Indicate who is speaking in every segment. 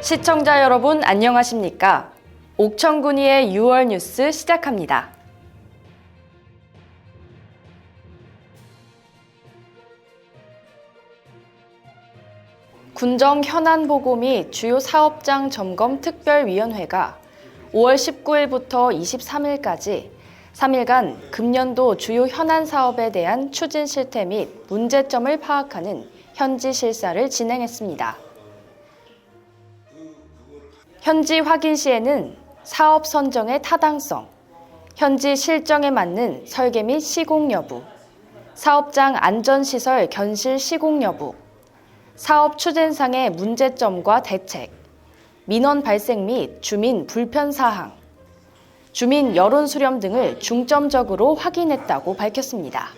Speaker 1: 시청자 여러분 안녕하십니까? 옥천군위의 6월 뉴스 시작합니다. 군정 현안 보고 및 주요 사업장 점검 특별위원회가 5월 19일부터 23일까지 3일간 금년도 주요 현안 사업에 대한 추진 실태 및 문제점을 파악하는 현지 실사를 진행했습니다. 현지 확인 시에는 사업 선정의 타당성, 현지 실정에 맞는 설계 및 시공 여부, 사업장 안전시설 견실 시공 여부, 사업 추진상의 문제점과 대책, 민원 발생 및 주민 불편 사항, 주민 여론 수렴 등을 중점적으로 확인했다고 밝혔습니다.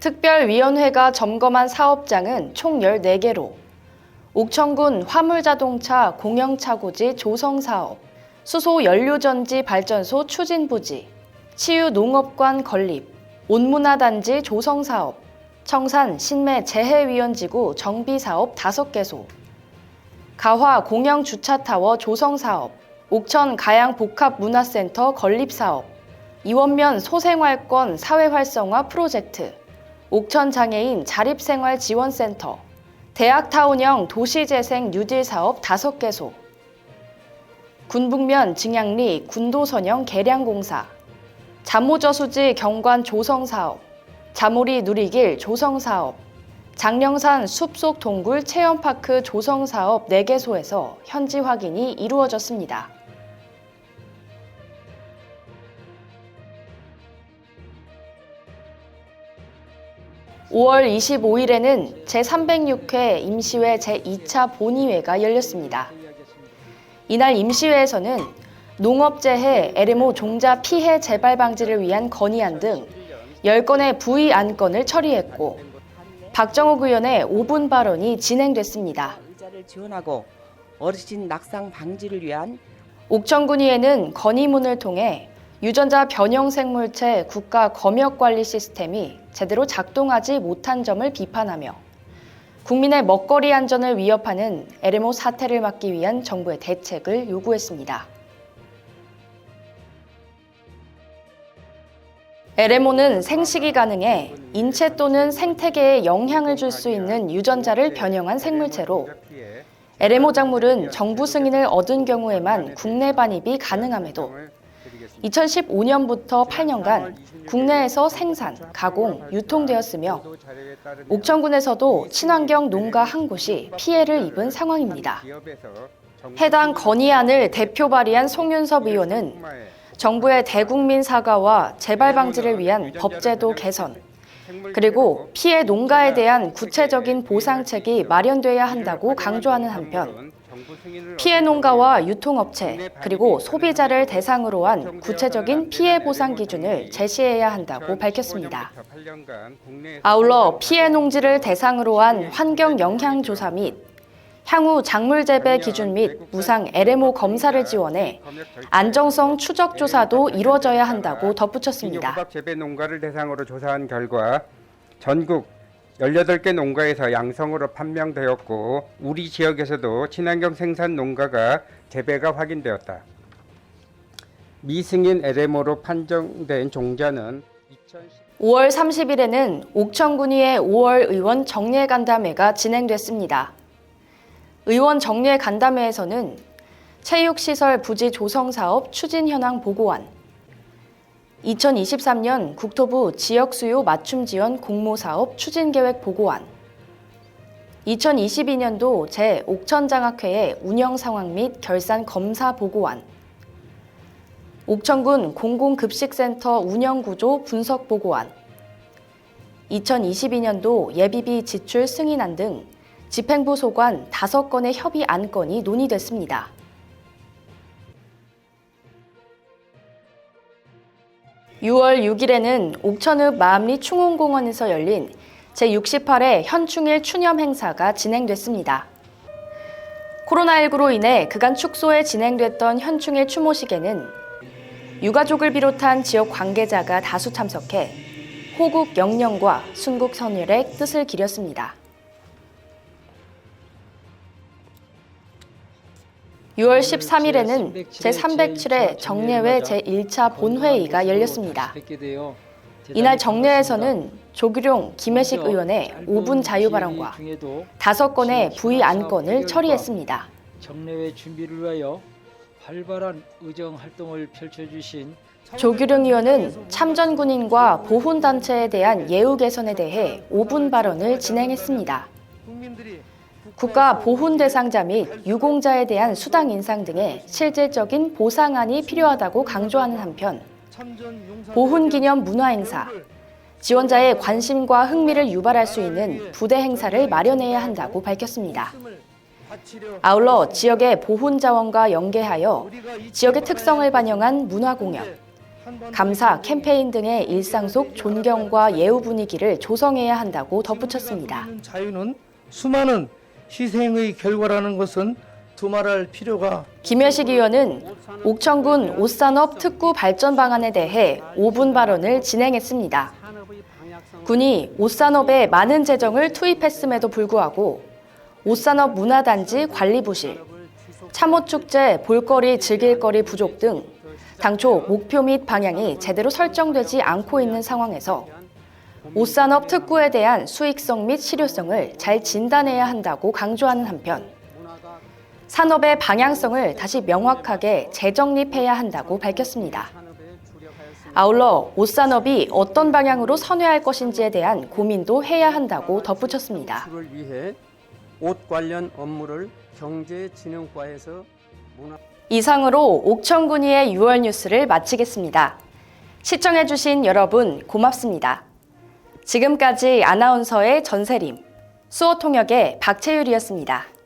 Speaker 1: 특별위원회가 점검한 사업장은 총 14개로 옥천군 화물자동차 공영차고지 조성사업, 수소연료전지 발전소 추진부지, 치유농업관 건립, 온문화단지 조성사업, 청산 신매 재해위원지구 정비사업 5개소, 가화 공영주차타워 조성사업, 옥천 가양복합문화센터 건립사업, 이원면 소생활권 사회활성화 프로젝트, 옥천장애인 자립생활지원센터, 대학타운형 도시재생 뉴딜 사업 5개소, 군북면 증양리 군도선형 개량공사, 잠오저수지 경관 조성사업, 자모리 누리길 조성사업, 장령산 숲속 동굴 체험파크 조성사업 4개소에서 현지 확인이 이루어졌습니다. (5월 25일에는) 제306회 임시회 제2차 본의회가 열렸습니다. 이날 임시회에서는 농업재해 LMO 종자 피해 재발 방지를 위한 건의안 등 10건의 부의 안건을 처리했고 박정욱 의원의 5분 발언이 진행됐습니다.
Speaker 2: 의자를 지원하고 어르신 낙상 방지를 위한
Speaker 1: 옥천군위에는 건의문을 통해 유전자 변형 생물체 국가 검역 관리 시스템이 제대로 작동하지 못한 점을 비판하며 국민의 먹거리 안전을 위협하는 LMO 사태를 막기 위한 정부의 대책을 요구했습니다. LMO는 생식이 가능해 인체 또는 생태계에 영향을 줄 수 있는 유전자를 변형한 생물체로 LMO 작물은 정부 승인을 얻은 경우에만 국내 반입이 가능함에도 2015년부터 8년간 국내에서 생산, 가공, 유통되었으며 옥천군에서도 친환경 농가 한 곳이 피해를 입은 상황입니다. 해당 건의안을 대표 발의한 송윤섭 의원은 정부의 대국민 사과와 재발 방지를 위한 법제도 개선, 그리고 피해 농가에 대한 구체적인 보상책이 마련돼야 한다고 강조하는 한편 피해 농가와 유통업체 그리고 소비자를 대상으로 한 구체적인 피해 보상 기준을 제시해야 한다고 밝혔습니다. 아울러 피해 농지를 대상으로 한 환경 영향 조사 및 향후 작물 재배 기준 및 무상 LMO 검사를 지원해 안정성 추적 조사도 이루어져야 한다고 덧붙였습니다.
Speaker 3: 호박 재배 농가를 대상으로 조사한 결과 전국 18개 농가에서 양성으로 판명되었고 우리 지역에서도 친환경 생산 농가가 재배가 확인되었다. 미승인 LMO로 판정된 종자는
Speaker 1: 5월 30일에는 옥천군위의 5월 의원 정례 간담회가 진행됐습니다. 의원 정례 간담회에서는 체육시설 부지 조성사업 추진 현황 보고안, 2023년 국토부 지역수요 맞춤 지원 공모사업 추진계획 보고안, 2022년도 제5천장학회의 운영 상황 및 결산 검사 보고안, 옥천군 공공급식센터 운영구조 분석 보고안, 2022년도 예비비 지출 승인안 등 집행부 소관 5건의 협의 안건이 논의됐습니다. (6월 6일에는) 옥천읍 마암리 충홍공원에서 열린 제68회 현충일 추념 행사가 진행됐습니다. 코로나19로 인해 그간 축소에 진행됐던 현충일 추모식에는 유가족을 비롯한 지역 관계자가 다수 참석해 호국 영령과 순국 선열의 뜻을 기렸습니다. 6월 13일에는 제307회 정례회 제1차 본회의가 열렸습니다. 이날 정례에서는 조규룡, 김혜식 의원의 5분 자유 발언과 5건의 부의 안건을 처리했습니다.
Speaker 4: 정례회 준비를 위하여 활발한 의정 활동을 펼쳐주신
Speaker 1: 조규룡 의원은 참전 군인과 보훈단체에 대한 예우 개선에 대해 5분 발언을 진행했습니다. 국가 보훈 대상자 및 유공자에 대한 수당 인상 등의 실질적인 보상안이 필요하다고 강조하는 한편 보훈 기념 문화 행사, 지원자의 관심과 흥미를 유발할 수 있는 부대 행사를 마련해야 한다고 밝혔습니다. 아울러 지역의 보훈 자원과 연계하여 지역의 특성을 반영한 문화 공연, 감사 캠페인 등의 일상 속 존경과 예우 분위기를 조성해야 한다고 덧붙였습니다.
Speaker 5: 자유는 수많은 희생의 결과라는 것은 두말할 필요가.
Speaker 1: 김혜식 의원은 옥천군 옷산업 특구 발전 방안에 대해 5분 발언을 진행했습니다. 군이 옷산업에 많은 재정을 투입했음에도 불구하고 옷산업 문화단지 관리 부실, 참옷축제 볼거리 즐길거리 부족 등 당초 목표 및 방향이 제대로 설정되지 않고 있는 상황에서 옷산업 특구에 대한 수익성 및 실효성을 잘 진단해야 한다고 강조하는 한편 산업의 방향성을 다시 명확하게 재정립해야 한다고 밝혔습니다. 아울러 옷산업이 어떤 방향으로 선회할 것인지에 대한 고민도 해야 한다고 덧붙였습니다.
Speaker 6: 위해 옷 관련 업무를 경제진흥과에서
Speaker 1: 이상으로 옥천군위의 6월 뉴스를 마치겠습니다. 시청해주신 여러분 고맙습니다. 지금까지 아나운서의 전세림, 수어통역의 박채율이었습니다.